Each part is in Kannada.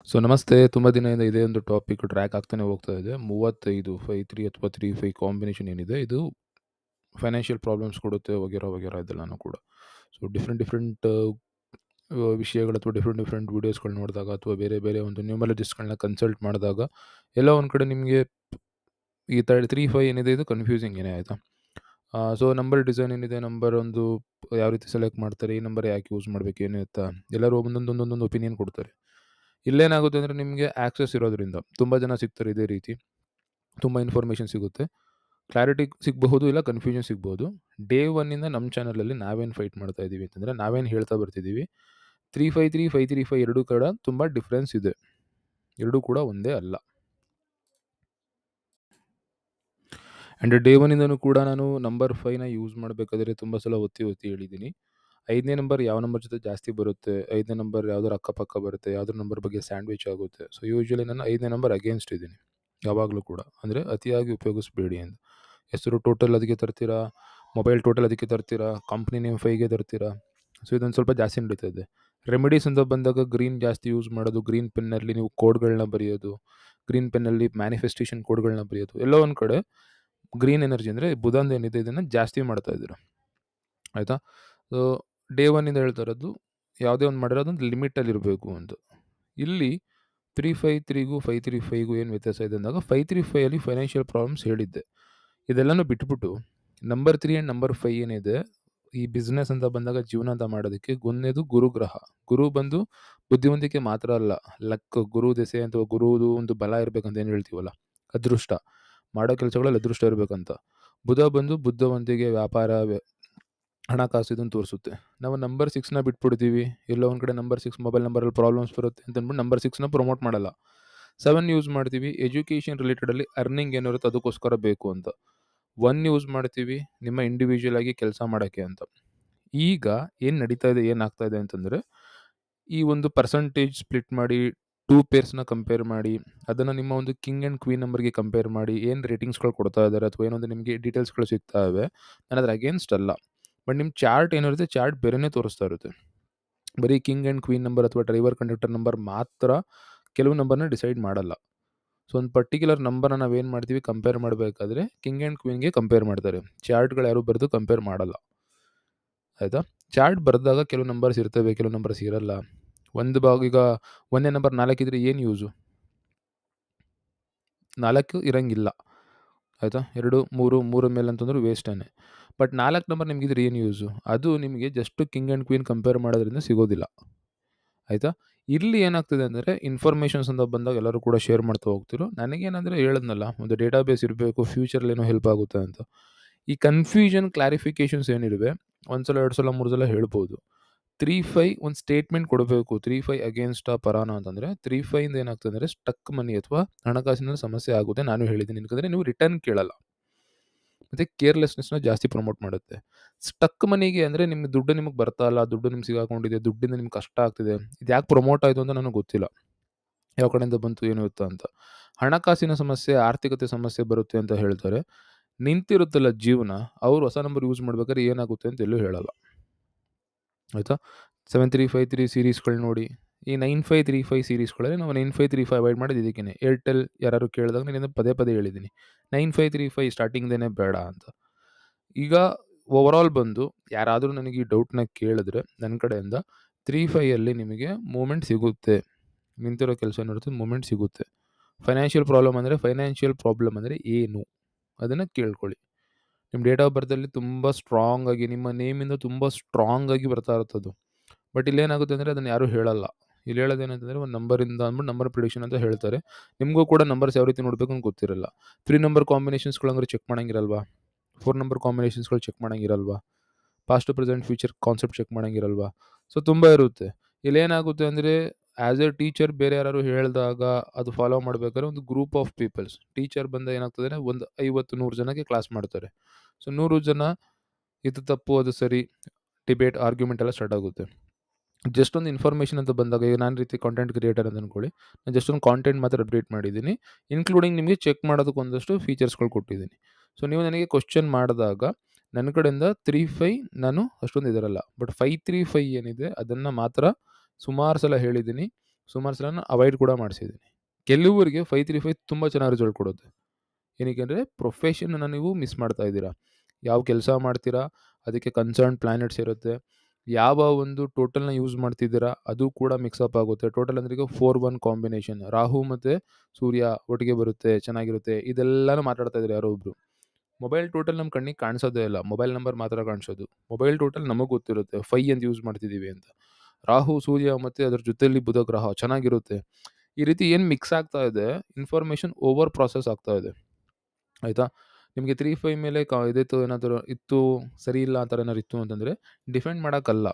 ನಮಸ್ತೆ. ತುಂಬ ದಿನದಿಂದ ಇದೇ ಒಂದು ಟಾಪಿಕ್ ಟ್ರ್ಯಾಕ್ ಆಗ್ತಾನೆ ಹೋಗ್ತಾ ಇದೆ. 35, 53 ಅಥವಾ 35 ಕಾಂಬಿನೇಷನ್ ಏನಿದೆ ಇದು ಫೈನಾನ್ಷಿಯಲ್ ಪ್ರಾಬ್ಲಮ್ಸ್ ಕೊಡುತ್ತೆ ವಗೇರಾ, ವಗೇರಾ ಇದೆಲ್ಲನೂ ಕೂಡ. ಡಿಫರೆಂಟ್ ವಿಷಯಗಳು ಅಥವಾ ಡಿಫರೆಂಟ್ ವೀಡಿಯೋಸ್‌ಗಳು ನೋಡಿದಾಗ ಅಥವಾ ಬೇರೆ ಬೇರೆ ಒಂದು ನ್ಯೂಮರಾಲಜಿಸ್ಟ್‌ಗಳನ್ನ ಕನ್ಸಲ್ಟ್ ಮಾಡಿದಾಗ ಎಲ್ಲೋ ಒಂದು ಕಡೆ ನಿಮಗೆ ಈ 35 ಏನಿದೆ ಇದು ಕನ್ಫ್ಯೂಸಿಂಗೇನೆ ಆಯಿತಾ. ನಂಬರ್ ಡಿಸೈನ್ ಏನಿದೆ, ನಂಬರ್ ಒಂದು ಯಾವ ರೀತಿ ಸೆಲೆಕ್ಟ್ ಮಾಡ್ತಾರೆ, ಈ ನಂಬರ್ ಯಾಕೆ ಯೂಸ್ ಮಾಡಬೇಕು ಏನು ಎತ್ತಾ, ಎಲ್ಲರೂ ಒಂದೊಂದು ಒಪಿನಿಯನ್ ಕೊಡ್ತಾರೆ. ಇಲ್ಲೇನಾಗುತ್ತೆ ಅಂದರೆ ನಿಮಗೆ ಆಕ್ಸೆಸ್ ಇರೋದ್ರಿಂದ ತುಂಬ ಜನ ಸಿಗ್ತಾರೆ ಇದೇ ರೀತಿ. ತುಂಬ ಇನ್ಫಾರ್ಮೇಷನ್ ಸಿಗುತ್ತೆ. ಕ್ಲಾರಿಟಿ ಸಿಗಬಹುದು, ಇಲ್ಲ ಕನ್ಫ್ಯೂಷನ್ ಸಿಗ್ಬೋದು. ಡೇ ಒನ್ನಿಂದ ನಮ್ಮ ಚಾನಲಲ್ಲಿ ನಾವೇನು ಫೈಟ್ ಮಾಡ್ತಾ ಇದ್ದೀವಿ ಅಂತಂದರೆ, ನಾವೇನು ಹೇಳ್ತಾ ಬರ್ತಿದ್ದೀವಿ, 353, 535 ಎರಡೂ ಕೂಡ ತುಂಬ ಡಿಫ್ರೆನ್ಸ್ ಇದೆ. ಎರಡೂ ಕೂಡ ಒಂದೇ ಅಲ್ಲ. ಆ್ಯಂಡ್ ಡೇ ಒನ್ನಿಂದನೂ ಕೂಡ ನಾನು ನಂಬರ್ 5ನ ಯೂಸ್ ಮಾಡಬೇಕಾದ್ರೆ ತುಂಬ ಸಲ ಒತ್ತಿ ಹೇಳಿದ್ದೀನಿ. 5ನೇ ನಂಬರ್ ಯಾವ ನಂಬರ್ ಜೊತೆ ಜಾಸ್ತಿ ಬರುತ್ತೆ, 5ನೇ ನಂಬರ್ ಯಾವ್ದಾದ್ರು ಅಕ್ಕಪಕ್ಕ ಬರುತ್ತೆ, ಯಾವ್ದಾರ ನಂಬರ್ ಬಗ್ಗೆ ಸ್ಯಾಂಡ್ವಿಚ್ ಆಗುತ್ತೆ. ಯೂಶ್ವಲಿ ನಾನು 5ನೇ ನಂಬರ್ ಅಗೇನ್ಸ್ಟ್ ಇದ್ದೀನಿ ಯಾವಾಗಲೂ ಕೂಡ. ಅಂದರೆ ಅತಿಯಾಗಿ ಉಪಯೋಗಿಸ್ಬೇಡಿ ಅಂತ. ಹೆಸರು ಟೋಟಲ್ ಅದಕ್ಕೆ ತರ್ತೀರಾ, ಮೊಬೈಲ್ ಟೋಟಲ್ ಅದಕ್ಕೆ ತರ್ತೀರಾ, ಕಂಪ್ನಿ ನೇಮ್ 5ಗೆ ತರ್ತೀರಾ. ಇದೊಂದು ಸ್ವಲ್ಪ ಜಾಸ್ತಿ ನಡೀತಾ ಇದೆ. ರೆಮಿಡೀಸ್ ಅಂತ ಬಂದಾಗ ಗ್ರೀನ್ ಜಾಸ್ತಿ ಯೂಸ್ ಮಾಡೋದು, ಗ್ರೀನ್ ಪೆನ್ನಲ್ಲಿ ನೀವು ಕೋಡ್ಗಳನ್ನ ಬರೆಯೋದು, ಗ್ರೀನ್ ಪೆನ್ನಲ್ಲಿ ಮ್ಯಾನಿಫೆಸ್ಟೇಷನ್ ಕೋಡ್ಗಳನ್ನ ಬರೆಯೋದು. ಎಲ್ಲೋ ಒಂದು ಕಡೆ ಗ್ರೀನ್ ಎನರ್ಜಿ ಅಂದರೆ ಬುಧಂದು ಏನಿದೆ ಇದನ್ನು ಜಾಸ್ತಿ ಮಾಡ್ತಾ ಇದ್ದೀರಾ ಆಯಿತಾ. ಡೇ ಒನ್ನಿಂದ ಹೇಳ್ತಾ ಇರೋದು, ಯಾವುದೇ ಒಂದು ಮಾಡಿರೋದು ಒಂದು ಲಿಮಿಟಲ್ಲಿ ಇರಬೇಕು ಅಂತ. ಇಲ್ಲಿ 353ಗೂ 535ಗೂ ಏನು ವ್ಯತ್ಯಾಸ ಇದೆ ಅಂದಾಗ, 535ಅಲ್ಲಿ ಫೈನಾನ್ಷಿಯಲ್ ಪ್ರಾಬ್ಲಮ್ಸ್ ಹೇಳಿದ್ದೆ. ಇದೆಲ್ಲನೂ ಬಿಟ್ಬಿಟ್ಟು ನಂಬರ್ 3 ಆ್ಯಂಡ್ ನಂಬರ್ 5 ಏನಿದೆ, ಈ ಬಿಸ್ನೆಸ್ ಅಂತ ಬಂದಾಗ ಜೀವನ ಅಂತ ಮಾಡೋದಕ್ಕೆ ಒಂದನೇದು ಗುರುಗ್ರಹ. ಗುರು ಬಂದು ಬುದ್ಧಿವಂತಿಕೆ ಮಾತ್ರ ಅಲ್ಲ, ಲಕ್, ಗುರು ದೆಸೆ ಅಥವಾ ಗುರುದು ಒಂದು ಬಲ ಇರಬೇಕಂತ ಏನು ಹೇಳ್ತೀವಲ್ಲ, ಅದೃಷ್ಟ, ಮಾಡೋ ಕೆಲಸಗಳಲ್ಲಿ ಅದೃಷ್ಟ ಇರಬೇಕಂತ. ಬುಧ ಬಂದು ಬುದ್ಧಿವಂತಿಕೆ, ವ್ಯಾಪಾರ, ಹಣಕಾಸು ಇದನ್ನು ತೋರಿಸುತ್ತೆ. ನಾವು ನಂಬರ್ 6ನ ಬಿಟ್ಬಿಡ್ತೀವಿ. ಎಲ್ಲೋ ಒಂದು ಕಡೆ ನಂಬರ್ 6 ಮೊಬೈಲ್ ನಂಬರಲ್ಲಿ ಪ್ರಾಬ್ಲಮ್ಸ್ ಬರುತ್ತೆ ಅಂತ ಅಂದ್ಬಿಟ್ಟು ನಂಬರ್ 6ನ ಪ್ರಮೋಟ್ ಮಾಡಲ್ಲ. 7 ಯೂಸ್ ಮಾಡ್ತೀವಿ, ಎಜುಕೇಷನ್ ರಿಲೇಟೆಡಲ್ಲಿ ಅರ್ನಿಂಗ್ ಏನಿರುತ್ತೆ ಅದಕ್ಕೋಸ್ಕರ ಬೇಕು ಅಂತ. 1 ಯೂಸ್ ಮಾಡ್ತೀವಿ, ನಿಮ್ಮ ಇಂಡಿವಿಜುವಲ್ ಆಗಿ ಕೆಲಸ ಮಾಡೋಕ್ಕೆ ಅಂತ. ಈಗ ಏನು ನಡೀತಾ ಇದೆ, ಏನಾಗ್ತಾ ಇದೆ ಅಂತಂದರೆ, ಈ ಒಂದು ಪರ್ಸಂಟೇಜ್ ಸ್ಪ್ಲಿಟ್ ಮಾಡಿ 2 ಪೇರ್ಸ್ನ ಕಂಪೇರ್ ಮಾಡಿ ಅದನ್ನು ನಿಮ್ಮ ಒಂದು ಕಿಂಗ್ ಆ್ಯಂಡ್ ಕ್ವೀನ್ ನಂಬರ್ಗೆ ಕಂಪೇರ್ ಮಾಡಿ ಏನು ರೇಟಿಂಗ್ಸ್ಗಳು ಕೊಡ್ತಾ ಇದ್ದಾರೆ ಅಥವಾ ಏನೊಂದು ನಿಮಗೆ ಡೀಟೇಲ್ಸ್ಗಳು ಸಿಗ್ತಾ ಇವೆ. ನಾನು ಅದ್ರ ಅಗೇನ್ಸ್ಟ್ ಅಲ್ಲ. ಬಟ್ ನಿಮ್ಮ ಚಾರ್ಟ್ ಏನಿರುತ್ತೆ, ಚಾರ್ಟ್ ಬೇರೆನೇ ತೋರಿಸ್ತಾ ಇರುತ್ತೆ. ಬರೀ ಕಿಂಗ್ ಆ್ಯಂಡ್ ಕ್ವೀನ್ ನಂಬರ್ ಅಥವಾ ಡ್ರೈವರ್ ಕಂಡಕ್ಟರ್ ನಂಬರ್ ಮಾತ್ರ ಕೆಲವು ನಂಬರ್ನ ಡಿಸೈಡ್ ಮಾಡಲ್ಲ. ಒಂದು ಪರ್ಟಿಕ್ಯುಲರ್ ನಂಬರ್ನ ನಾವೇನು ಮಾಡ್ತೀವಿ, ಕಂಪೇರ್ ಮಾಡಬೇಕಾದ್ರೆ ಕಿಂಗ್ ಆ್ಯಂಡ್ ಕ್ವೀನ್ಗೆ ಕಂಪೇರ್ ಮಾಡ್ತಾರೆ. ಚಾರ್ಟ್ಗಳು ಯಾರು ಬರೆದು ಕಂಪೇರ್ ಮಾಡಲ್ಲ ಆಯಿತಾ. ಚಾರ್ಟ್ ಬರೆದಾಗ ಕೆಲವು ನಂಬರ್ಸ್ ಇರ್ತವೆ, ಕೆಲವು ನಂಬರ್ಸ್ ಇರಲ್ಲ. ಒಂದು ಭಾಗ ಈಗ 1ನೇ ನಂಬರ್ 4 ಇದ್ದರೆ ಏನು ಯೂಸು? 4 ಇರಂಗಿಲ್ಲ ಆಯಿತಾ. 2, 3 ಮೇಲೆ ಅಂತಂದ್ರೆ ವೇಸ್ಟೇ. ಬಟ್ 4 ನಂಬರ್ ನಿಮಗಿದ್ರೆ ಏನು ಯೂಸು? ಅದು ನಿಮಗೆ just king and queen compare ಮಾಡೋದ್ರಿಂದ ಸಿಗೋದಿಲ್ಲ ಆಯಿತಾ. ಇಲ್ಲಿ ಏನಾಗ್ತಿದೆ ಅಂದರೆ, ಇನ್ಫಾರ್ಮೇಷನ್ಸ್ ಅಂತ ಬಂದಾಗ ಎಲ್ಲರೂ ಕೂಡ ಶೇರ್ ಮಾಡ್ತಾ ಹೋಗ್ತಿರೋ. ನನಗೇನಂದರೆ ಹೇಳಿದ್ನಲ್ಲ, ಒಂದು ಡೇಟಾಬೇಸ್ ಇರಬೇಕು, ಫ್ಯೂಚರಲ್ಲಿ ಏನೋ ಹೆಲ್ಪ್ ಆಗುತ್ತೆ ಅಂತ. ಈ ಕನ್ಫ್ಯೂಷನ್ ಕ್ಲಾರಿಫಿಕೇಷನ್ಸ್ ಏನಿವೆ, 1 ಸಲ 2 ಸಲ 3 ಸಲ ಹೇಳ್ಬೋದು. 35 ಒಂದು ಸ್ಟೇಟ್ಮೆಂಟ್ ಕೊಡಬೇಕು. 35 ಅಗೇನ್ಸ್ಟಾ ಪರಾನ ಅಂತಂದರೆ, 35ಇಂದ ಏನಾಗ್ತದೆ ಅಂದರೆ ಸ್ಟಕ್ ಮನಿ ಅಥವಾ ಹಣಕಾಸಿನ ಸಮಸ್ಯೆ ಆಗುತ್ತೆ. ನಾನು ಹೇಳಿದ್ದೀನಿ, ಯಾಕಂದರೆ ನೀವು ರಿಟರ್ನ್ ಕೇಳಲ್ಲ ಮತ್ತು ಕೇರ್ಲೆಸ್ನೆಸ್ನ ಜಾಸ್ತಿ ಪ್ರಮೋಟ್ ಮಾಡುತ್ತೆ. ಸ್ಟಕ್ ಮನಿಗೆ ಅಂದರೆ ನಿಮ್ಮ ದುಡ್ಡು ನಿಮಗೆ ಬರ್ತಾ ಇಲ್ಲ, ದುಡ್ಡು ನಿಮ್ಗೆ ಸಿಗಾಕೊಂಡಿದೆ, ದುಡ್ಡಿಂದ ನಿಮ್ಗೆ ಕಷ್ಟ ಆಗ್ತಿದೆ. ಇದು ಯಾಕೆ ಪ್ರಮೋಟ್ ಆಯಿತು ಅಂತ ನನಗೆ ಗೊತ್ತಿಲ್ಲ, ಯಾವ ಕಡೆಯಿಂದ ಬಂತು ಏನು ಇತ್ತು ಅಂತ. ಹಣಕಾಸಿನ ಸಮಸ್ಯೆ, ಆರ್ಥಿಕತೆ ಸಮಸ್ಯೆ ಬರುತ್ತೆ ಅಂತ ಹೇಳ್ತಾರೆ. ನಿಂತಿರುತ್ತಲ್ಲ ಜೀವನ, ಅವರು ಹೊಸ ನಂಬರ್ ಯೂಸ್ ಮಾಡ್ಬೇಕಾದ್ರೆ ಏನಾಗುತ್ತೆ ಅಂತ ಎಲ್ಲೂ ಹೇಳಲ್ಲ ಆಯಿತಾ. 7353 ಸೀರೀಸ್ಗಳು ನೋಡಿ. ಈ 9535 ಸೀರೀಸ್ಗಳಲ್ಲಿ ನಾವು 9535 ಅವಾಯ್ಡ್ ಮಾಡೋದು ಇದಕ್ಕೇನೆ. ಏರ್ಟೆಲ್ ಯಾರಾದ್ರು ಕೇಳಿದಾಗ ನಾನು ಪದೇ ಪದೇ ಹೇಳಿದ್ದೀನಿ, 9535 ಸ್ಟಾರ್ಟಿಂಗ್ದೇನೆ ಬೇಡ ಅಂತ. ಈಗ ಓವರಾಲ್ ಬಂದು ಯಾರಾದರೂ ನನಗೆ ಈ ಡೌಟ್ನ ಕೇಳಿದ್ರೆ ನನ್ನ ಕಡೆಯಿಂದ 35ಅಲ್ಲಿ ನಿಮಗೆ ಮೂಮೆಂಟ್ ಸಿಗುತ್ತೆ. ನಿಂತಿರೋ ಕೆಲಸ ಏನಿರುತ್ತೆ ಮೂಮೆಂಟ್ ಸಿಗುತ್ತೆ. ಫೈನಾನ್ಷಿಯಲ್ ಪ್ರಾಬ್ಲಮ್ ಅಂದರೆ ಏನು ಅದನ್ನು ಕೇಳ್ಕೊಳ್ಳಿ. ನಿಮ್ಮ ಡೇಟ್ ಆಫ್ ಬರ್ತಲ್ಲಿ ತುಂಬ ಸ್ಟ್ರಾಂಗ್ ಆಗಿ ನಿಮ್ಮ ನೇಮಿಂದ ತುಂಬ ಸ್ಟ್ರಾಂಗ್ ಆಗಿ ಬರ್ತಾ ಇರುತ್ತದು. ಬಟ್ ಇಲ್ಲೇನಾಗುತ್ತೆ ಅಂದರೆ ಅದನ್ನು ಯಾರೂ ಹೇಳಲ್ಲ. ಇಲ್ಲಿ ಹೇಳೋದೇನಂತಂದರೆ ಒಂದು ನಂಬರಿಂದ ಅಂದ್ಬಿಟ್ಟು ನಂಬರ್ ಪ್ರಿಡಿಕ್ಷನ್ ಅಂತ ಹೇಳ್ತಾರೆ. ನಿಮಗೂ ಕೂಡ ನಂಬರ್ಸ್ ಯಾವ ರೀತಿ ನೋಡಬೇಕು ಅಂತ ಗೊತ್ತಿರಲ್ಲ. 3 ನಂಬರ್ ಕಾಂಬಿನೇಷನ್ಸ್ಗಳು ಹಂಗಾರೆ ಚೆಕ್ ಮಾಡಂಗಿರಲ್ವಾ? 4 ನಂಬರ್ ಕಾಂಬಿನೇಷನ್ಸ್ಗಳು ಚೆಕ್ ಮಾಡಂಗಿರಲ್ವಾ? Past present future concept check ಮಾಡಂಗಿರಲ್ವಾ? ತುಂಬ ಇರುತ್ತೆ. ಇಲ್ಲೇನಾಗುತ್ತೆ ಅಂದರೆ, ಆ್ಯಸ್ ಎ ಟೀಚರ್ ಬೇರೆ ಯಾರಾದ್ರು ಹೇಳಿದಾಗ ಅದು ಫಾಲೋ ಮಾಡಬೇಕಾದ್ರೆ ಒಂದು ಗ್ರೂಪ್ ಆಫ್ ಪೀಪಲ್ಸ್, ಟೀಚರ್ ಬಂದ ಏನಾಗ್ತದೆ ಒಂದು 50-100 ಜನಕ್ಕೆ ಕ್ಲಾಸ್ ಮಾಡ್ತಾರೆ. 100 ಜನ ಇದು ತಪ್ಪು ಅದು ಸರಿ, ಡಿಬೇಟ್ ಆರ್ಗ್ಯುಮೆಂಟ್ ಎಲ್ಲ ಸ್ಟಾರ್ಟ್ ಆಗುತ್ತೆ. ಜಸ್ಟ್ ಒಂದು ಇನ್ಫಾರ್ಮೇಷನ್ ಅಂತ ಬಂದಾಗ, ಈಗ ನಾನು ರೀತಿ ಕಾಂಟೆಂಟ್ ಕ್ರಿಯೇಟರ್ ಅಂತ ಅಂದ್ಕೊಳ್ಳಿ, ನಾನು ಜಸ್ಟ್ ಒಂದು ಕಾಂಟೆಂಟ್ ಮಾತ್ರ ಅಪ್ಡೇಟ್ ಮಾಡಿದ್ದೀನಿ, ಇನ್ಕ್ಲೂಡಿಂಗ್ ನಿಮಗೆ ಚೆಕ್ ಮಾಡೋದಕ್ಕೆ ಒಂದಷ್ಟು ಫೀಚರ್ಸ್ಗಳು ಕೊಟ್ಟಿದ್ದೀನಿ. ನೀವು ನನಗೆ ಕ್ವಶ್ಚನ್ ಮಾಡಿದಾಗ ನನ್ನ ಕಡೆಯಿಂದ 35 ನಾನು ಅಷ್ಟೊಂದು ಇದರಲ್ಲ, ಬಟ್ 535 ಏನಿದೆ ಅದನ್ನು ಮಾತ್ರ ಸುಮಾರು ಸಲ ಹೇಳಿದ್ದೀನಿ. ಸುಮಾರು ಸಲ ಅವಾಯ್ಡ್ ಕೂಡ ಮಾಡಿಸಿದ್ದೀನಿ. ಕೆಲವರಿಗೆ 535 ತುಂಬ ಚೆನ್ನಾಗಿ ರಿಸಲ್ಟ್ ಕೊಡುತ್ತೆ. ಏನಕ್ಕೆ ಅಂದರೆ ಪ್ರೊಫೆಷನನ್ನು ನೀವು ಮಿಸ್ ಮಾಡ್ತಾ ಇದ್ದೀರಾ. ಯಾವ ಕೆಲಸ ಮಾಡ್ತೀರಾ ಅದಕ್ಕೆ ಕನ್ಸರ್ನ್ ಪ್ಲಾನೆಟ್ಸ್ ಇರುತ್ತೆ. ಯಾವ ಒಂದು ಟೋಟಲ್ನ ಯೂಸ್ ಮಾಡ್ತಿದ್ದೀರಾ ಅದು ಕೂಡ ಮಿಕ್ಸಪ್ ಆಗುತ್ತೆ. ಟೋಟಲ್ ಅಂದ್ರೆ ಈಗ 4-1 ಕಾಂಬಿನೇಷನ್, ರಾಹು ಮತ್ತು ಸೂರ್ಯ ಒಟ್ಟಿಗೆ ಬರುತ್ತೆ, ಚೆನ್ನಾಗಿರುತ್ತೆ. ಇದೆಲ್ಲನೂ ಮಾತಾಡ್ತಾ ಇದ್ದಾರೆ ಯಾರೋ ಒಬ್ರು. ಮೊಬೈಲ್ ಟೋಟಲ್ ನಮ್ಮ ಕಣ್ಣಿಗೆ ಕಾಣಿಸೋದೇ ಇಲ್ಲ, ಮೊಬೈಲ್ ನಂಬರ್ ಮಾತ್ರ ಕಾಣಿಸೋದು. ಮೊಬೈಲ್ ಟೋಟಲ್ ನಮಗೆ ಗೊತ್ತಿರುತ್ತೆ 5 ಅಂತ ಯೂಸ್ ಮಾಡ್ತಿದ್ದೀವಿ ಅಂತ. ರಾಹು ಸೂರ್ಯ ಮತ್ತು ಅದ್ರ ಜೊತೆಯಲ್ಲಿ ಬುಧ ಗ್ರಹ ಚೆನ್ನಾಗಿರುತ್ತೆ. ಈ ರೀತಿ ಏನು ಮಿಕ್ಸ್ ಆಗ್ತಾ ಇದೆ, ಇನ್ಫಾರ್ಮೇಷನ್ ಓವರ್ ಪ್ರಾಸೆಸ್ ಆಗ್ತಾ ಇದೆ. ಆಯಿತಾ? ನಿಮಗೆ 3-5 ಮೇಲೆ ಇದಿತ್ತು, ಏನಾದರೂ ಇತ್ತು, ಸರಿ ಇಲ್ಲ ಆ ಥರ ಏನಾದ್ರು ಇತ್ತು ಅಂತಂದರೆ ಡಿಫೆಂಡ್ ಮಾಡೋಕ್ಕಲ್ಲ.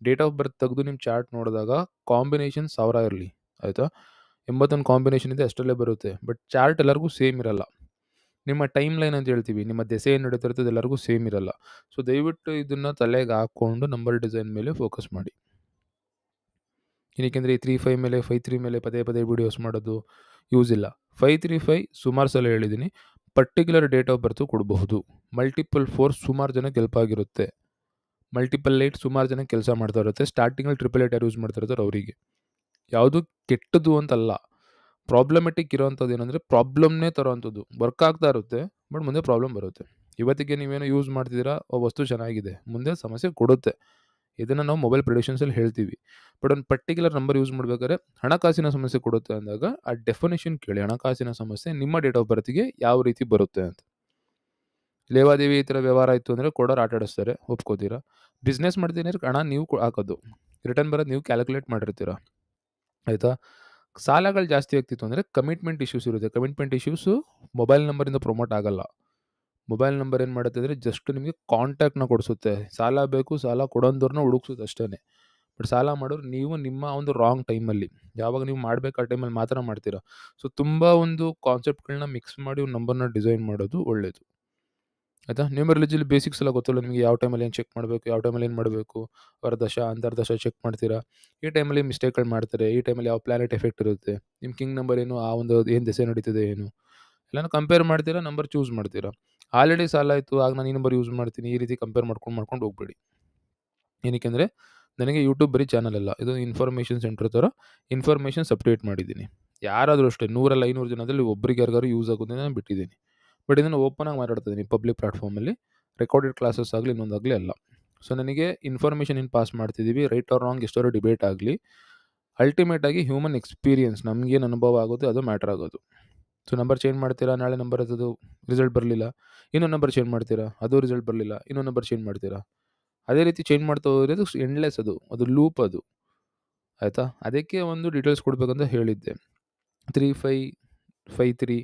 ಡೇಟ್ ಆಫ್ ಬರ್ತ್ ತೆಗೆದು ನಿಮ್ಮ ಚಾರ್ಟ್ ನೋಡಿದಾಗ ಕಾಂಬಿನೇಷನ್ 1000 ಇರಲಿ, ಆಯಿತಾ? 81 ಕಾಂಬಿನೇಷನ್ ಇದೆ, ಅಷ್ಟರಲ್ಲೇ ಬರುತ್ತೆ. ಬಟ್ ಚಾರ್ಟ್ ಎಲ್ಲರಿಗೂ ಸೇಮ್ ಇರಲ್ಲ. ನಿಮ್ಮ ಟೈಮ್ ಲೈನ್ ಅಂತ ಹೇಳ್ತೀವಿ, ನಿಮ್ಮ ದೆಸೆ ಏನು ನಡೀತಿರ್ತದೆ ಎಲ್ಲರಿಗೂ ಸೇಮ್ ಇರಲ್ಲ. ಸೊ ದಯವಿಟ್ಟು ಇದನ್ನು ತಲೆಗೆ ಹಾಕ್ಕೊಂಡು ನಂಬರ್ ಡಿಸೈನ್ ಮೇಲೆ ಫೋಕಸ್ ಮಾಡಿ. ಏನಕ್ಕೆಂದರೆ ಈ 3-5 ಮೇಲೆ 5-3 ಮೇಲೆ ಪದೇ ಪದೇ ವೀಡಿಯೋಸ್ ಮಾಡೋದು ಯೂಸ್ ಇಲ್ಲ. 5-3-5 ಸುಮಾರು ಸಲ ಹೇಳಿದ್ದೀನಿ. ಪರ್ಟಿಕ್ಯುಲರ್ ಡೇಟ್ ಆಫ್ ಬರ್ತು ಕೊಡಬಹುದು. ಮಲ್ಟಿಪಲ್ 4 ಸುಮಾರು ಜನಕ್ಕೆ ಹೆಲ್ಪ್ ಆಗಿರುತ್ತೆ. ಮಲ್ಟಿಪಲ್ 8 ಸುಮಾರು ಜನಕ್ಕೆ ಕೆಲಸ ಮಾಡ್ತಾ ಇರುತ್ತೆ. ಸ್ಟಾರ್ಟಿಂಗಲ್ಲಿ 888 ಯಾರು ಯೂಸ್ ಮಾಡ್ತಾ ಇರ್ತಾರೆ ಅವರಿಗೆ. ಯಾವುದು ಕೆಟ್ಟದ್ದು ಅಂತಲ್ಲ, ಪ್ರಾಬ್ಲಮೆಟಿಕ್ ಇರೋವಂಥದ್ದು ಏನಂದರೆ ಪ್ರಾಬ್ಲಮ್ನೇ ತರೋವಂಥದ್ದು. ವರ್ಕ್ ಆಗ್ತಾ ಇರುತ್ತೆ, ಬಟ್ ಮುಂದೆ ಪ್ರಾಬ್ಲಮ್ ಬರುತ್ತೆ. ಇವತ್ತಿಗೆ ನೀವೇನೋ ಯೂಸ್ ಮಾಡ್ತಿದ್ದೀರಾ, ಆ ವಸ್ತು ಚೆನ್ನಾಗಿದೆ, ಮುಂದೆ ಸಮಸ್ಯೆ ಕೊಡುತ್ತೆ. ಇದನ್ನು ನಾವು ಮೊಬೈಲ್ ಪ್ರಿಡಿಕ್ಷನ್ಸಲ್ಲಿ ಹೇಳ್ತೀವಿ. ಬಟ್ ಒಂದು ಪರ್ಟಿಕ್ಯುಲರ್ ನಂಬರ್ ಯೂಸ್ ಮಾಡಬೇಕಾದ್ರೆ ಹಣಕಾಸಿನ ಸಮಸ್ಯೆ ಕೊಡುತ್ತೆ ಅಂದಾಗ ಆ ಡೆಫಿನೇಷನ್ ಕೇಳಿ. ಹಣಕಾಸಿನ ಸಮಸ್ಯೆ ನಿಮ್ಮ ಡೇಟ್ ಆಫ್ ಬರ್ತಿಗೆ ಯಾವ ರೀತಿ ಬರುತ್ತೆ ಅಂತ. ಲೇವಾದೇವಿ ಈ ಥರ ವ್ಯವಹಾರ ಇತ್ತು ಅಂದರೆ ಕೊಡೋರು ಆಟ ಆಡಿಸ್ತಾರೆ, ಒಪ್ಕೋತೀರಾ? ಬಿಸ್ನೆಸ್ ಮಾಡ್ತೀನಿ ಅಂದ್ರೆ ಹಣ ನೀವು ಹಾಕೋದು, ರಿಟರ್ನ್ ಬರೋದು ನೀವು ಕ್ಯಾಲ್ಕುಲೇಟ್ ಮಾಡಿರ್ತೀರ, ಆಯಿತಾ? ಸಾಲಗಳು ಜಾಸ್ತಿ ಆಗ್ತಿತ್ತು ಅಂದರೆ ಕಮಿಟ್ಮೆಂಟ್ ಇಶ್ಯೂಸ್ ಇರುತ್ತೆ. ಕಮಿಟ್ಮೆಂಟ್ ಇಶ್ಯೂಸು ಮೊಬೈಲ್ ನಂಬರಿಂದ ಪ್ರಮೋಟ್ ಆಗಲ್ಲ. ಮೊಬೈಲ್ ನಂಬರ್ ಏನು ಮಾಡುತ್ತೆ ಅಂದರೆ ಜಸ್ಟ್ ನಿಮಗೆ ಕಾಂಟ್ಯಾಕ್ಟ್ನ ಕೊಡಿಸುತ್ತೆ. ಸಾಲ ಬೇಕು, ಸಾಲ ಕೊಡೋಂಥವ್ರನ್ನ ಹುಡುಕ್ಸುತ್ತೆ ಅಷ್ಟೇ. ಬಟ್ ಸಾಲ ಮಾಡೋರು ನೀವು ನಿಮ್ಮ ಒಂದು ರಾಂಗ್ ಟೈಮಲ್ಲಿ, ಯಾವಾಗ ನೀವು ಮಾಡಬೇಕು ಆ ಟೈಮಲ್ಲಿ ಮಾತ್ರ ಮಾಡ್ತೀರಾ. ಸೊ ತುಂಬ ಒಂದು ಕಾನ್ಸೆಪ್ಟ್ಗಳನ್ನ ಮಿಕ್ಸ್ ಮಾಡಿ ಒಂದು ನಂಬರ್ನ ಡಿಸೈನ್ ಮಾಡೋದು ಒಳ್ಳೆಯದು, ಆಯಿತಾ? ನ್ಯೂಮರಾಲಜಿಲಿ ಬೇಸಿಕ್ಸ್ ಎಲ್ಲ ಗೊತ್ತಲ್ಲ ನಿಮಗೆ, ಯಾವ ಟೈಮಲ್ಲಿ ಏನು ಚೆಕ್ ಮಾಡಬೇಕು, ಯಾವ ಟೈಮಲ್ಲಿ ಏನು ಮಾಡಬೇಕು, ವರದಶ ಅಂತರ್ದಶ ಚೆಕ್ ಮಾಡ್ತೀರಾ. ಈ ಟೈಮಲ್ಲಿ ಮಿಸ್ಟೇಕ್ಗಳು ಮಾಡ್ತಾರೆ, ಈ ಟೈಮಲ್ಲಿ ಯಾವ ಪ್ಲಾನೆಟ್ ಎಫೆಕ್ಟ್ ಇರುತ್ತೆ, ನಿಮ್ಮ ಕಿಂಗ್ ನಂಬರ್ ಏನು, ಆ ಒಂದು ಏನು ದೆಸೆ ನಡೀತಿದೆ ಏನು, ಎಲ್ಲನೂ ಕಂಪೇರ್ ಮಾಡ್ತೀರಾ, ನಂಬರ್ ಚೂಸ್ ಮಾಡ್ತೀರಾ. ಆಲ್ರೆಡಿ ಸಾಲ ಆಯಿತು, ಆಗ ನಾನು ಈ ನಂಬರ್ ಯೂಸ್ ಮಾಡ್ತೀನಿ, ಈ ರೀತಿ ಕಂಪೇರ್ ಮಾಡ್ಕೊಂಡು ಹೋಗ್ಬೇಡಿ. ಏನಕ್ಕೆಂದರೆ ನನಗೆ ಯೂಟ್ಯೂಬ್ ಬರೀ ಚಾನಲ್ ಅಲ್ಲ, ಇದು ಇನ್ಫಾರ್ಮೇಷನ್ ಸೆಂಟರ್ ಥರ ಇನ್ಫಾರ್ಮೇಷನ್ ಸಪ್ರೇಟ್ ಮಾಡಿದ್ದೀನಿ. ಯಾರಾದರೂ ಅಷ್ಟೇ 100-500 ಜನದಲ್ಲಿ ಒಬ್ಬರಿಗೆ ಯಾರಿಗಾರು ಯೂಸ್ ಆಗೋದನ್ನ ನಾನು ಬಿಟ್ಟಿದ್ದೀನಿ. ಬಟ್ ಇದನ್ನು ಓಪನಾಗಿ ಮಾತಾಡ್ತಾ ಇದ್ದೀನಿ ಪಬ್ಲಿಕ್ ಪ್ಲಾಟ್ಫಾರ್ಮಲ್ಲಿ. ರೆಕಾರ್ಡೆಡ್ ಕ್ಲಾಸಸ್ ಆಗಲಿ ಇನ್ನೊಂದಾಗಲಿ ಅಲ್ಲ. ಸೊ ನನಗೆ ಇನ್ಫಾರ್ಮೇಷನ್ ಏನು ಪಾಸ್ ಮಾಡ್ತಿದ್ದೀವಿ, ರೈಟ್ ಆರ್ ರಾಂಗ್ ಎಷ್ಟೋ ಡಿಬೇಟ್ ಆಗಲಿ, ಅಲ್ಟಿಮೇಟಾಗಿ ಹ್ಯೂಮನ್ ಎಕ್ಸ್ಪೀರಿಯನ್ಸ್ ನಮಗೇನು ಅನುಭವ ಆಗುತ್ತೆ ಅದು ಮ್ಯಾಟ್ರ್ ಆಗೋದು. ಸೊ ನಂಬರ್ ಚೇಂಜ್ ಮಾಡ್ತೀರಾ, ನಾಳೆ ನಂಬರ್ ಅದು ರಿಸಲ್ಟ್ ಬರಲಿಲ್ಲ, ಇನ್ನೊಂದು ನಂಬರ್ ಚೇಂಜ್ ಮಾಡ್ತೀರಾ, ಅದು ರಿಸಲ್ಟ್ ಬರಲಿಲ್ಲ, ಇನ್ನೊಂದು ನಂಬರ್ ಚೇಂಜ್ ಮಾಡ್ತೀರಾ. ಅದೇ ರೀತಿ ಚೇಂಜ್ ಮಾಡ್ತಾ ಹೋಗೋದು ಎಂಡ್ಲೆಸ್, ಅದು ಲೂಪ್ ಅದು, ಆಯಿತಾ? ಅದಕ್ಕೆ ಒಂದು ಡೀಟೇಲ್ಸ್ ಕೊಡಬೇಕಂತ ಹೇಳಿದ್ದೆ. 3-5, 5-3,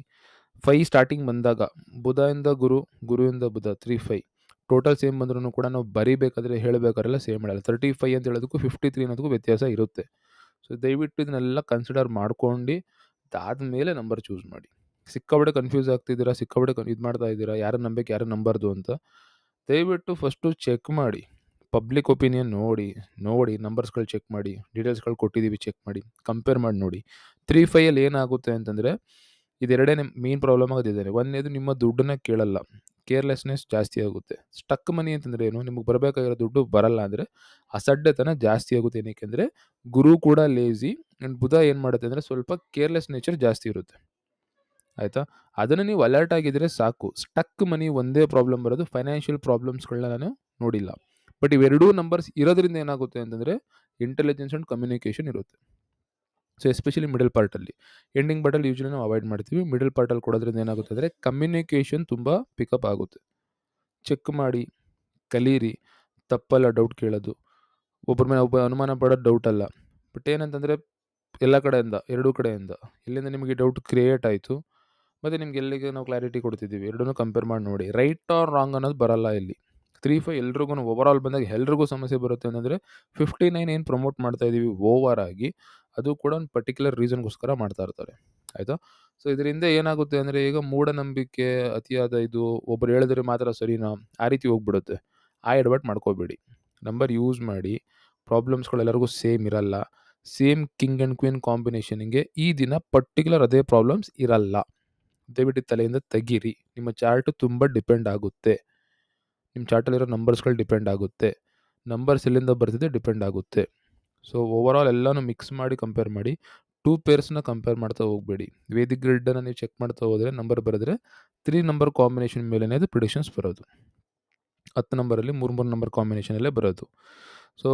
5 ಸ್ಟಾರ್ಟಿಂಗ್ ಬಂದಾಗ ಬುಧದಿಂದ ಗುರು, ಗುರುವಿಂದ ಬುಧ, 3-5 ಟೋಟಲ್ ಸೇಮ್ ಬಂದ್ರೂ ಕೂಡ ನಾವು ಬರೀಬೇಕಾದ್ರೆ ಹೇಳಬೇಕಾದ್ರೆಲ್ಲ ಸೇಮ್ ಹೇಳಲ್ಲ. 35 ಅಂತ ಹೇಳೋದಕ್ಕೂ 53 ಅನ್ನೋದಕ್ಕೂ ವ್ಯತ್ಯಾಸ ಇರುತ್ತೆ. ಸೊ ದಯವಿಟ್ಟು ಇದನ್ನೆಲ್ಲ ಕನ್ಸಿಡರ್ ಮಾಡ್ಕೊಂಡು ಅದಾದಮೇಲೆ ನಂಬರ್ ಚೂಸ್ ಮಾಡಿ. ಸಿಕ್ಕಾಪಟ್ಟೆ ಕನ್ಫ್ಯೂಸ್ ಆಗ್ತಿದ್ದೀರಾ, ಸಿಕ್ಕಾಪಟ್ಟೆ ಇದು ಮಾಡ್ತಾ ಇದ್ದೀರಾ, ಯಾರನ್ನ ನಂಬಬೇಕು ಯಾರನ್ನ ನಂಬರ್ದು ಅಂತ, ದಯವಿಟ್ಟು ಫಸ್ಟು ಚೆಕ್ ಮಾಡಿ. ಪಬ್ಲಿಕ್ ಒಪಿನಿಯನ್ ನೋಡಿ ನಂಬರ್ಸ್ಗಳು ಚೆಕ್ ಮಾಡಿ, ಡೀಟೇಲ್ಸ್ಗಳು ಕೊಟ್ಟಿದ್ದೀವಿ ಚೆಕ್ ಮಾಡಿ, ಕಂಪೇರ್ ಮಾಡಿ ನೋಡಿ. 3-5 ಏನಾಗುತ್ತೆ ಅಂತಂದರೆ ಇದೆರಡೇ ಮೇನ್ ಪ್ರಾಬ್ಲಮ್ ಆಗೋದಿದೆ. ಒಂದನೇದು ನಿಮ್ಮ ದುಡ್ಡನ್ನ ಕೇಳಲ್ಲ, ಕೇರ್ಲೆಸ್ನೆಸ್ ಜಾಸ್ತಿ ಆಗುತ್ತೆ. ಸ್ಟಕ್ ಮನಿ ಅಂತಂದರೆ ಏನು, ನಿಮಗೆ ಬರಬೇಕಾಗಿರೋ ದುಡ್ಡು ಬರಲ್ಲ ಅಂದರೆ ಅಸಡ್ಡೆತನ ಜಾಸ್ತಿ ಆಗುತ್ತೆ. ಏನಕ್ಕೆಂದರೆ ಗುರು ಕೂಡ ಲೇಝಿ ಆ್ಯಂಡ್ ಬುಧ ಏನು ಮಾಡುತ್ತೆ ಅಂದರೆ ಸ್ವಲ್ಪ ಕೇರ್ಲೆಸ್ ನೇಚರ್ ಜಾಸ್ತಿ ಇರುತ್ತೆ, ಆಯಿತಾ? ಅದನ್ನು ನೀವು ಅಲರ್ಟ್ ಆಗಿದ್ದರೆ ಸಾಕು. ಸ್ಟಕ್ ಮನಿ ಒಂದೇ ಪ್ರಾಬ್ಲಮ್ ಬರೋದು, ಫೈನಾನ್ಷಿಯಲ್ ಪ್ರಾಬ್ಲಮ್ಸ್ಗಳನ್ನ ನಾನು ನೋಡಿಲ್ಲ. ಬಟ್ ಇವೆರಡೂ ನಂಬರ್ಸ್ ಇರೋದ್ರಿಂದ ಏನಾಗುತ್ತೆ ಅಂತಂದರೆ ಇಂಟೆಲಿಜೆನ್ಸ್ ಆ್ಯಂಡ್ ಕಮ್ಯುನಿಕೇಷನ್ ಇರುತ್ತೆ. ಸೊ ಎಸ್ಪೆಷಲಿ ಮಿಡಲ್ ಪಾರ್ಟಲ್ಲಿ. ಎಂಡಿಂಗ್ ಪಾರ್ಟಲ್ಲಿ ಯೂಶ್ವಲಿ ನಾವು ಅವಾಯ್ಡ್ ಮಾಡ್ತೀವಿ. ಮಿಡಲ್ ಪಾರ್ಟಲ್ಲಿ ಕೊಡೋದ್ರಿಂದ ಏನಾಗುತ್ತೆ ಅಂದರೆ ಕಮ್ಯುನಿಕೇಷನ್ ತುಂಬ ಪಿಕಪ್ ಆಗುತ್ತೆ. ಚೆಕ್ ಮಾಡಿ, ಕಲೀರಿ, ತಪ್ಪಲ್ಲ ಡೌಟ್ ಕೇಳೋದು. ಒಬ್ಬರ ಮೇಲೆ ಒಬ್ಬ ಅನುಮಾನ ಪಡೋದು ಡೌಟ್ ಅಲ್ಲ. ಬಟ್ ಏನಂತಂದರೆ ಎಲ್ಲ ಕಡೆಯಿಂದ, ಎರಡೂ ಕಡೆಯಿಂದ ಇಲ್ಲಿಂದ ನಿಮಗೆ ಡೌಟ್ ಕ್ರಿಯೇಟ್ ಆಯಿತು, ಮತ್ತು ನಿಮ್ಗೆ ಎಲ್ಲಿಗೆ ನಾವು ಕ್ಲಾರಿಟಿ ಕೊಡ್ತಿದ್ದೀವಿ, ಎರಡನ್ನೂ ಕಂಪೇರ್ ಮಾಡಿ ನೋಡಿ. ರೈಟ್ ಆರ್ ರಾಂಗ್ ಅನ್ನೋದು ಬರಲ್ಲ ಇಲ್ಲಿ. 3-5 ಎಲ್ರಿಗೂ ಓವರಾಲ್ ಬಂದಾಗ ಎಲ್ರಿಗೂ ಸಮಸ್ಯೆ ಬರುತ್ತೆ ಅಂತಂದರೆ 59 ಏನು ಪ್ರಮೋಟ್ ಮಾಡ್ತಾ ಇದ್ದೀವಿ ಓವರ್ ಆಗಿ, ಅದು ಕೂಡ ಒಂದು ಪರ್ಟಿಕ್ಯುಲರ್ ರೀಸನ್ಗೋಸ್ಕರ ಮಾಡ್ತಾ ಇರ್ತಾರೆ, ಆಯಿತಾ? ಸೊ ಇದರಿಂದ ಏನಾಗುತ್ತೆ ಅಂದರೆ ಈಗ ಮೂಢನಂಬಿಕೆ ಅತಿಯಾದ ಇದು, ಒಬ್ಬರು ಹೇಳಿದ್ರೆ ಮಾತ್ರ ಸರಿನಾ, ಆ ರೀತಿ ಹೋಗ್ಬಿಡುತ್ತೆ. ಆ ಎಡವಟ್ಟು ಮಾಡ್ಕೋಬೇಡಿ. ನಂಬರ್ ಯೂಸ್ ಮಾಡಿ. ಪ್ರಾಬ್ಲಮ್ಸ್ಗಳೆಲ್ಲರಿಗೂ ಸೇಮ್ ಇರಲ್ಲ. ಸೇಮ್ ಕಿಂಗ್ ಆ್ಯಂಡ್ ಕ್ವೀನ್ ಕಾಂಬಿನೇಷನಿಗೆ ಈ ದಿನ ಪರ್ಟಿಕ್ಯುಲರ್ ಅದೇ ಪ್ರಾಬ್ಲಮ್ಸ್ ಇರಲ್ಲ. ದಯವಿಟ್ಟು ತಲೆಯಿಂದ ತೆಗೀರಿ. ನಿಮ್ಮ ಚಾರ್ಟು ತುಂಬ ಡಿಪೆಂಡ್ ಆಗುತ್ತೆ. ನಿಮ್ಮ ಚಾರ್ಟಲ್ಲಿರೋ ನಂಬರ್ಸ್ಗಳು ಡಿಪೆಂಡ್ ಆಗುತ್ತೆ. ನಂಬರ್ಸ್ ಎಲ್ಲಿಂದ ಬರ್ತಿದೆ ಡಿಪೆಂಡ್ ಆಗುತ್ತೆ. ಸೊ ಓವರಾಲ್ ಎಲ್ಲನೂ ಮಿಕ್ಸ್ ಮಾಡಿ ಕಂಪೇರ್ ಮಾಡಿ. 2 ಪೇರ್ಸ್‌ನ ಕಂಪೇರ್ ಮಾಡ್ತಾ ಹೋಗಬೇಡಿ. ವೇದಿಕ್ ಗ್ರಿಡ್ಡನ್ನು ನೀವು ಚೆಕ್ ಮಾಡ್ತಾ ಹೋದರೆ ನಂಬರ್ ಬರೆದ್ರೆ 3 ನಂಬರ್ ಕಾಂಬಿನೇಷನ್ ಮೇಲೆನೇ ಅದು ಪ್ರಿಡಿಕ್ಷನ್ಸ್ ಬರೋದು. 10 ನಂಬರಲ್ಲಿ 3 ನಂಬರ್ ಕಾಂಬಿನೇಷನಲ್ಲೇ ಬರೋದು. ಸೊ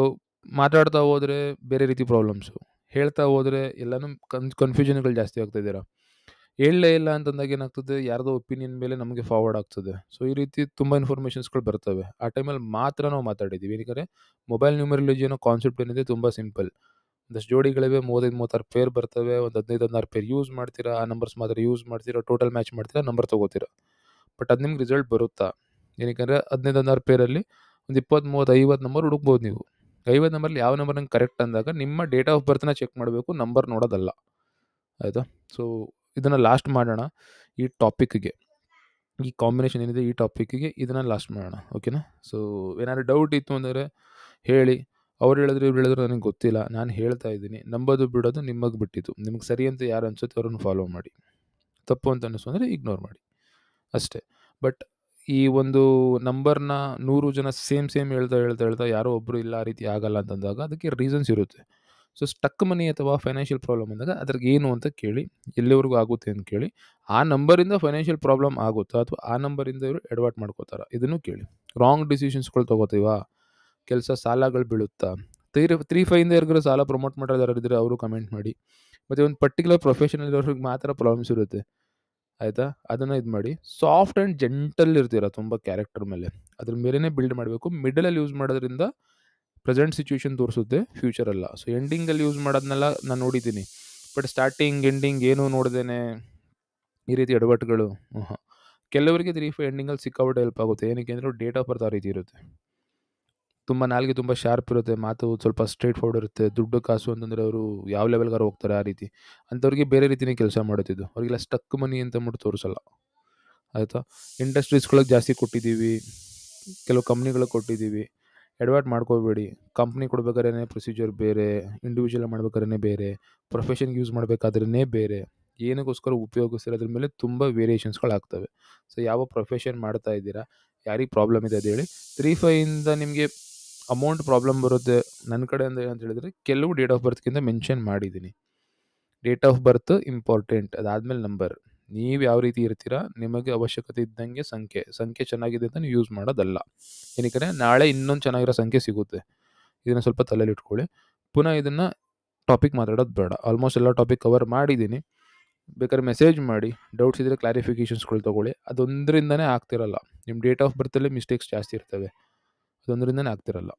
ಮಾತಾಡ್ತಾ ಹೋದರೆ ಬೇರೆ ರೀತಿ ಪ್ರಾಬ್ಲಮ್ಸು. ಹೇಳ್ತಾ ಹೋದರೆ ಎಲ್ಲನೂ ಕನ್ಫ್ಯೂಷನ್‌ಗಳು ಜಾಸ್ತಿ ಆಗ್ತಾ ಇದ್ದೀರಾ. ಹೇಳಲೇ ಇಲ್ಲ ಅಂತಂದಾಗ ಏನಾಗ್ತದೆ, ಯಾರ್ದೋ ಒಪಿನಿಯನ್ ಮೇಲೆ ನಮಗೆ ಫಾರ್ವರ್ಡ್ ಆಗ್ತದೆ. ಸೊ ಈ ರೀತಿ ತುಂಬ ಇನ್ಫಾರ್ಮೇಷನ್ಸ್‌ಗಳು ಬರ್ತವೆ. ಆ ಟೈಮಲ್ಲಿ ಮಾತ್ರ ನಾವು ಮಾತಾಡಿದ್ದೀವಿ. ಏನಕ್ಕೆ ಮೊಬೈಲ್ ನ್ಯೂಮರಾಲಜಿ ಅನ್ನೋ ಕಾನ್ಸೆಪ್ಟ್ ಏನಿದೆ ತುಂಬ ಸಿಂಪಲ್. ಒಂದಷ್ಟು ಜೋಡಿಗಳಿವೆ, 35, 36 ಪೇರ್ ಬರ್ತವೆ. ಒಂದು 15, 16 ಪೇರ್ ಯೂಸ್ ಮಾಡ್ತೀರಾ, ಆ ನಂಬರ್ಸ್ ಮಾತ್ರ ಯೂಸ್ ಮಾಡ್ತೀರಾ, ಟೋಟಲ್ ಮ್ಯಾಚ್ ಮಾಡ್ತೀರಾ, ನಂಬರ್ ತೊಗೋತೀರಾ. ಬಟ್ ಅದು ನಿಮ್ಗೆ ರಿಸಲ್ಟ್ ಬರುತ್ತಾ? ಏನಕ್ಕೆ 15, 16 ಪೇರಲ್ಲಿ ಒಂದು 20, 30, 50 ನಂಬರ್ ಹುಡುಕ್ಬೋದು ನೀವು. 50 ನಂಬರಲ್ಲಿ ಯಾವ ನಂಬರ್ ನಂಗೆ ಕರೆಕ್ಟ್ ಅಂದಾಗ ನಿಮ್ಮ ಡೇಟ್ ಆಫ್ ಬರ್ತ್‌ನ ಚೆಕ್ ಮಾಡಬೇಕು, ನಂಬರ್ ನೋಡೋದಲ್ಲ. ಆಯಿತಾ? ಸೊ ಇದನ್ನು ಲಾಸ್ಟ್ ಮಾಡೋಣ ಈ ಟಾಪಿಕ್‌ಗೆ. ಈ ಕಾಂಬಿನೇಷನ್ ಏನಿದೆ ಈ ಟಾಪಿಕ್ಕಿಗೆ ಇದನ್ನು ಲಾಸ್ಟ್ ಮಾಡೋಣ. ಓಕೆನಾ? ಸೊ ಏನಾದ್ರು ಡೌಟ್ ಇತ್ತು ಅಂದರೆ ಹೇಳಿ. ಅವ್ರು ಹೇಳಿದ್ರು, ಇವ್ರು ಹೇಳಿದ್ರು ನನಗೆ ಗೊತ್ತಿಲ್ಲ. ನಾನು ಹೇಳ್ತಾ ಇದ್ದೀನಿ. ನಂಬೋದು ಬಿಡೋದು ನಿಮಗೆ ಬಿಟ್ಟಿದ್ದು. ನಿಮ್ಗೆ ಸರಿ ಅಂತ ಯಾರು ಅನ್ಸುತ್ತೆ ಅವ್ರನ್ನ ಫಾಲೋ ಮಾಡಿ. ತಪ್ಪು ಅಂತ ಅನ್ನಿಸ್ತು ಅಂದರೆ ಇಗ್ನೋರ್ ಮಾಡಿ. ಅಷ್ಟೇ. ಬಟ್ ಈ ಒಂದು ನಂಬರ್ನ 100 ಜನ ಸೇಮ್ ಹೇಳ್ತಾ ಯಾರೋ ಒಬ್ಬರು ಇಲ್ಲ ಆ ರೀತಿ ಆಗಲ್ಲ ಅಂತಂದಾಗ ಅದಕ್ಕೆ ರೀಸನ್ಸ್ ಇರುತ್ತೆ. ಸೊ ಸ್ಟಕ್ ಮನಿ ಅಥವಾ ಫೈನಾನ್ಷಿಯಲ್ ಪ್ರಾಬ್ಲಮ್ ಅಂದಾಗ ಅದ್ರಾಗೆ ಏನು ಅಂತ ಕೇಳಿ, ಎಲ್ಲಿವರೆಗೂ ಆಗುತ್ತೆ ಅಂತ ಕೇಳಿ, ಆ ನಂಬರಿಂದ ಫೈನಾನ್ಷಿಯಲ್ ಪ್ರಾಬ್ಲಮ್ ಆಗುತ್ತಾ ಅಥವಾ ಆ ನಂಬರಿಂದ ಇವರು ಎಡವಟ್ ಮಾಡ್ಕೋತಾರಾ ಇದನ್ನು ಕೇಳಿ. ರಾಂಗ್ ಡಿಸಿಷನ್ಸ್ಗಳು ತೊಗೋತೀವಾ? ಕೆಲಸ ಸಾಲಗಳು ಬೀಳುತ್ತಾ? 3-5 ಯಾರಿಗಾರು ಸಾಲ ಪ್ರಮೋಟ್ ಮಾಡೋರು ಯಾರಾರಿದ್ರೆ ಅವರು ಕಮೆಂಟ್ ಮಾಡಿ. ಮತ್ತು ಒಂದು ಪರ್ಟಿಕ್ಯುಲರ್ ಪ್ರೊಫೆಷನಲ್ ಇರೋರಿಗೆ ಮಾತ್ರ ಪ್ರಾಬ್ಲಮ್ಸ್ ಇರುತ್ತೆ. ಆಯಿತಾ? ಅದನ್ನು ಇದು ಮಾಡಿ. ಸಾಫ್ಟ್ ಆ್ಯಂಡ್ ಜೆಂಟಲ್ ಇರ್ತೀರ ತುಂಬ ಕ್ಯಾರೆಕ್ಟರ್ ಮೇಲೆ. ಅದ್ರ ಮೇಲೆನೇ ಬಿಲ್ಡ್ ಮಾಡಬೇಕು. ಮಿಡಲಲ್ಲಿ ಯೂಸ್ ಮಾಡೋದ್ರಿಂದ ಪ್ರೆಸೆಂಟ್ ಸಿಚುವೇಷನ್ ತೋರಿಸುತ್ತೆ, ಫ್ಯೂಚರ್ ಅಲ್ಲ. ಸೊ ಎಂಡಿಂಗಲ್ಲಿ ಯೂಸ್ ಮಾಡೋದನ್ನೆಲ್ಲ ನಾನು ನೋಡಿದ್ದೀನಿ. ಬಟ್ ಸ್ಟಾರ್ಟಿಂಗ್, ಎಂಡಿಂಗ್ ಏನೂ ನೋಡ್ದೇನೆ ಈ ರೀತಿ ಎಡವಟ್ಟುಗಳು ಕೆಲವರಿಗೆ 3-5 ಎಂಡಿಂಗಲ್ಲಿ ಸಿಕ್ಕಾಪಟ್ಟೆ ಹೆಲ್ಪ್ ಆಗುತ್ತೆ. ಏನಕ್ಕೆ ಅಂದರೆ ಡೇಟ್ ಆಫ್ ಬರ್ತ್ ಆ ರೀತಿ ಇರುತ್ತೆ. ತುಂಬ ನಾಲಿಗೆ ತುಂಬ ಶಾರ್ಪ್ ಇರುತ್ತೆ, ಮಾತು ಸ್ವಲ್ಪ ಸ್ಟ್ರೇಟ್ ಫಾರ್ವರ್ಡ್ ಇರುತ್ತೆ. ದುಡ್ಡು ಕಾಸು ಅಂತಂದರೆ ಅವರು ಯಾವ ಲೆವೆಲ್ಗಾರು ಹೋಗ್ತಾರೆ ಆ ರೀತಿ. ಅಂಥವ್ರಿಗೆ ಬೇರೆ ರೀತಿಯೇ ಕೆಲಸ ಮಾಡುತ್ತಿದ್ದು. ಅವರಿಗೆಲ್ಲ ಸ್ಟಕ್ ಮನಿ ಅಂತ ಅಂದ್ಬಿಟ್ಟು ತೋರಿಸಲ್ಲ. ಆಯಿತಾ? ಇಂಡಸ್ಟ್ರೀಸ್ಗಳಿಗೆ ಜಾಸ್ತಿ ಕೊಟ್ಟಿದ್ದೀವಿ, ಕೆಲವು ಕಂಪ್ನಿಗಳಿಗೆ ಕೊಟ್ಟಿದ್ದೀವಿ. ಎಡವಟ್ ಮಾಡ್ಕೋಬೇಡಿ. ಕಂಪ್ನಿ ಕೊಡ್ಬೇಕಾದ್ರೇ ಪ್ರೊಸೀಜರ್ ಬೇರೆ, ಇಂಡಿವಿಜುವಲ್ ಮಾಡ್ಬೇಕಾದ್ರೇ ಬೇರೆ, ಪ್ರೊಫೆಷನ್ಗೆ ಯೂಸ್ ಮಾಡಬೇಕಾದ್ರೇ ಬೇರೆ. ಏನಕ್ಕೋಸ್ಕರ ಉಪಯೋಗಿಸ್ತೀರ ಮೇಲೆ ತುಂಬ ವೇರಿಯೇಷನ್ಸ್ಗಳಾಗ್ತವೆ. ಸೊ ಯಾವ ಪ್ರೊಫೆಷನ್ ಮಾಡ್ತಾ ಇದ್ದೀರಾ, ಯಾರಿಗೆ ಪ್ರಾಬ್ಲಮ್ ಇದೆ ಅದು ಹೇಳಿ. 3-5ಇಂದ ನಿಮಗೆ ಅಮೌಂಟ್ ಪ್ರಾಬ್ಲಮ್ ಬರುತ್ತೆ ನನ್ನ ಕಡೆಯಿಂದ ಏನಂತ ಹೇಳಿದರೆ, ಕೆಲವು ಡೇಟ್ ಆಫ್ ಬರ್ತ್ಗಿಂತ ಮೆನ್ಷನ್ ಮಾಡಿದ್ದೀನಿ. ಡೇಟ್ ಆಫ್ ಬರ್ತ್ ಇಂಪಾರ್ಟೆಂಟ್, ಅದಾದಮೇಲೆ ನಂಬರ್. ನೀವು ಯಾವ ರೀತಿ ಇರ್ತೀರಾ, ನಿಮಗೆ ಅವಶ್ಯಕತೆ ಇದ್ದಂಗೆ ಸಂಖ್ಯೆ ಚೆನ್ನಾಗಿದೆ ಅಂತ ನೀವು ಯೂಸ್ ಮಾಡೋದಲ್ಲ. ಏನಕ್ಕೆ ನಾಳೆ ಇನ್ನೊಂದು ಚೆನ್ನಾಗಿರೋ ಸಂಖ್ಯೆ ಸಿಗುತ್ತೆ. ಇದನ್ನು ಸ್ವಲ್ಪ ತಲೆಯಲ್ಲಿ ಇಟ್ಕೊಳ್ಳಿ. ಪುನಃ ಇದನ್ನು ಟಾಪಿಕ್ ಮಾತಾಡೋದು ಬೇಡ. ಆಲ್ಮೋಸ್ಟ್ ಎಲ್ಲ ಟಾಪಿಕ್ ಕವರ್ ಮಾಡಿದ್ದೀನಿ. ಬೇಕಾದ್ರೆ ಮೆಸೇಜ್ ಮಾಡಿ, ಡೌಟ್ಸ್ ಇದ್ದರೆ ಕ್ಲಾರಿಫಿಕೇಷನ್ಸ್ಗಳು ತೊಗೊಳ್ಳಿ. ಅದೊಂದರಿಂದನೇ ಆಗ್ತಿರಲ್ಲ. ನಿಮ್ಮ ಡೇಟ್ ಆಫ್ ಬರ್ತಲ್ಲೇ ಮಿಸ್ಟೇಕ್ಸ್ ಜಾಸ್ತಿ ಇರ್ತವೆ. ಅದೊಂದರಿಂದನೇ ಆಗ್ತಿರಲ್ಲ.